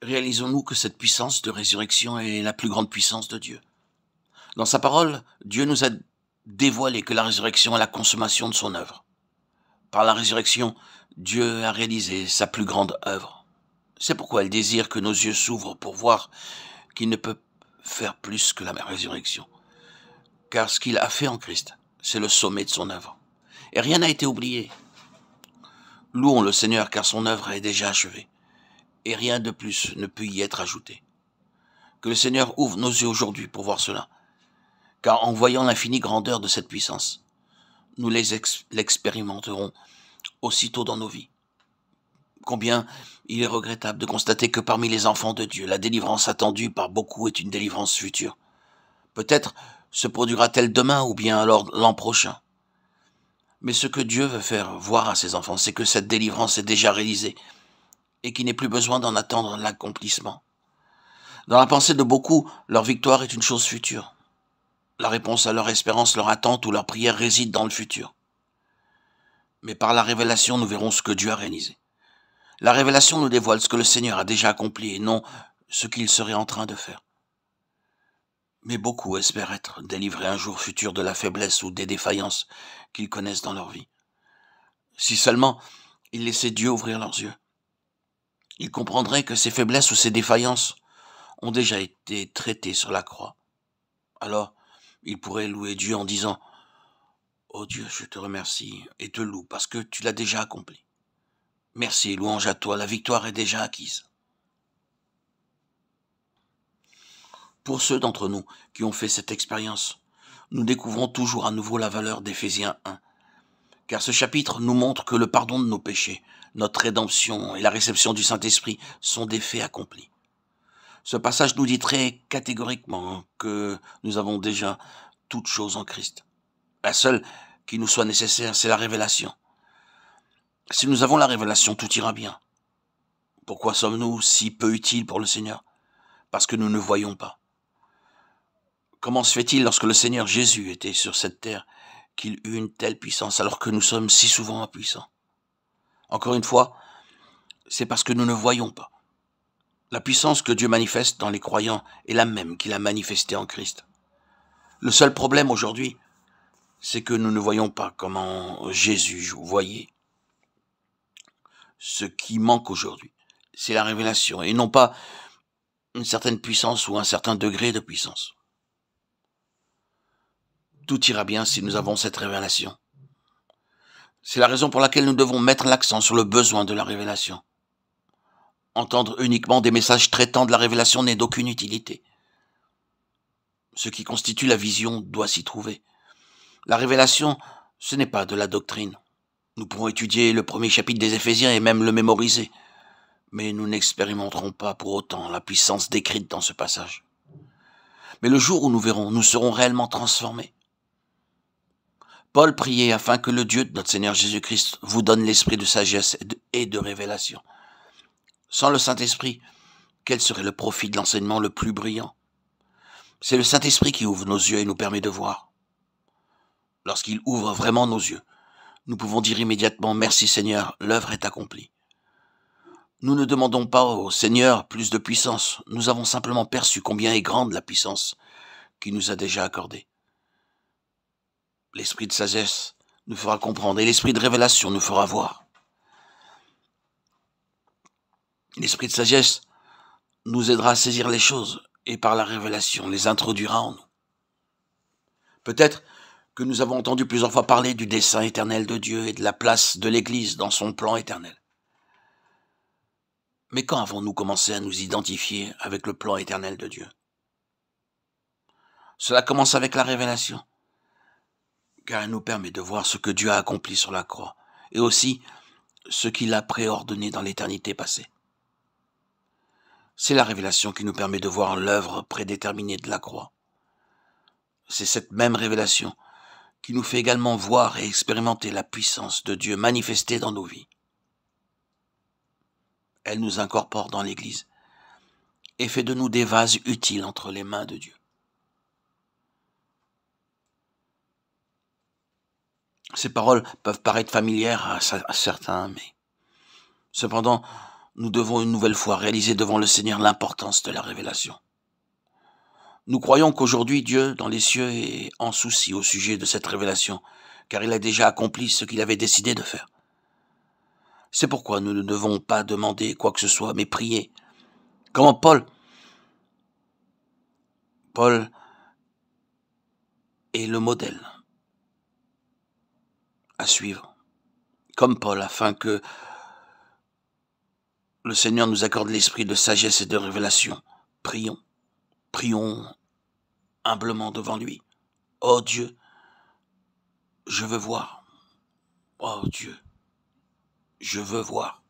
Réalisons-nous que cette puissance de résurrection est la plus grande puissance de Dieu. Dans sa parole, Dieu nous a dévoilé que la résurrection est la consommation de son œuvre. Par la résurrection, Dieu a réalisé sa plus grande œuvre. C'est pourquoi il désire que nos yeux s'ouvrent pour voir qu'il ne peut faire plus que la résurrection. Car ce qu'il a fait en Christ, c'est le sommet de son œuvre. Et rien n'a été oublié. Louons le Seigneur car son œuvre est déjà achevée. Et rien de plus ne peut y être ajouté. Que le Seigneur ouvre nos yeux aujourd'hui pour voir cela. Car en voyant l'infinie grandeur de cette puissance, nous l'expérimenterons aussitôt dans nos vies. Combien il est regrettable de constater que parmi les enfants de Dieu, la délivrance attendue par beaucoup est une délivrance future. Peut-être se produira-t-elle demain ou bien alors l'an prochain. Mais ce que Dieu veut faire voir à ses enfants, c'est que cette délivrance est déjà réalisée et qu'il n'est plus besoin d'en attendre l'accomplissement. Dans la pensée de beaucoup, leur victoire est une chose future. La réponse à leur espérance, leur attente ou leur prière réside dans le futur. Mais par la révélation, nous verrons ce que Dieu a réalisé. La révélation nous dévoile ce que le Seigneur a déjà accompli et non ce qu'il serait en train de faire. Mais beaucoup espèrent être délivrés un jour futur de la faiblesse ou des défaillances qu'ils connaissent dans leur vie. Si seulement ils laissaient Dieu ouvrir leurs yeux, ils comprendraient que ces faiblesses ou ces défaillances ont déjà été traitées sur la croix. Alors, ils pourraient louer Dieu en disant « Oh Dieu, je te remercie et te loue parce que tu l'as déjà accompli. Merci, louange à toi, la victoire est déjà acquise. » Pour ceux d'entre nous qui ont fait cette expérience, nous découvrons toujours à nouveau la valeur d'Éphésiens 1, car ce chapitre nous montre que le pardon de nos péchés, notre rédemption et la réception du Saint-Esprit sont des faits accomplis. Ce passage nous dit très catégoriquement que nous avons déjà toutes choses en Christ. La seule qui nous soit nécessaire, c'est la révélation. Si nous avons la révélation, tout ira bien. Pourquoi sommes-nous si peu utiles pour le Seigneur? Parce que nous ne voyons pas. Comment se fait-il lorsque le Seigneur Jésus était sur cette terre qu'il eut une telle puissance alors que nous sommes si souvent impuissants? Encore une fois, c'est parce que nous ne voyons pas. La puissance que Dieu manifeste dans les croyants est la même qu'il a manifestée en Christ. Le seul problème aujourd'hui, c'est que nous ne voyons pas comment Jésus voyait. Ce qui manque aujourd'hui, c'est la révélation et non pas une certaine puissance ou un certain degré de puissance. Tout ira bien si nous avons cette révélation. C'est la raison pour laquelle nous devons mettre l'accent sur le besoin de la révélation. Entendre uniquement des messages traitant de la révélation n'est d'aucune utilité. Ce qui constitue la vision doit s'y trouver. La révélation, ce n'est pas de la doctrine. Nous pourrons étudier le premier chapitre des Éphésiens et même le mémoriser. Mais nous n'expérimenterons pas pour autant la puissance décrite dans ce passage. Mais le jour où nous verrons, nous serons réellement transformés. Paul priait afin que le Dieu de notre Seigneur Jésus-Christ vous donne l'esprit de sagesse et de révélation. Sans le Saint-Esprit, quel serait le profit de l'enseignement le plus brillant? C'est le Saint-Esprit qui ouvre nos yeux et nous permet de voir. Lorsqu'il ouvre vraiment nos yeux, nous pouvons dire immédiatement « Merci Seigneur, l'œuvre est accomplie ». Nous ne demandons pas au Seigneur plus de puissance, nous avons simplement perçu combien est grande la puissance qu'il nous a déjà accordée. L'esprit de sagesse nous fera comprendre et l'esprit de révélation nous fera voir. L'esprit de sagesse nous aidera à saisir les choses et par la révélation les introduira en nous. Peut-être que nous avons entendu plusieurs fois parler du dessein éternel de Dieu et de la place de l'Église dans son plan éternel. Mais quand avons-nous commencé à nous identifier avec le plan éternel de Dieu? Cela commence avec la révélation, car elle nous permet de voir ce que Dieu a accompli sur la croix, et aussi ce qu'il a préordonné dans l'éternité passée. C'est la révélation qui nous permet de voir l'œuvre prédéterminée de la croix. C'est cette même révélation qui nous fait également voir et expérimenter la puissance de Dieu manifestée dans nos vies. Elle nous incorpore dans l'Église et fait de nous des vases utiles entre les mains de Dieu. Ces paroles peuvent paraître familières à certains, mais cependant, nous devons une nouvelle fois réaliser devant le Seigneur l'importance de la révélation. Nous croyons qu'aujourd'hui Dieu, dans les cieux, est en souci au sujet de cette révélation, car il a déjà accompli ce qu'il avait décidé de faire. C'est pourquoi nous ne devons pas demander quoi que ce soit, mais prier. Comment Paul est le modèle à suivre, comme Paul, afin que le Seigneur nous accorde l'esprit de sagesse et de révélation. Prions humblement devant lui. Oh Dieu, je veux voir. Oh Dieu, je veux voir.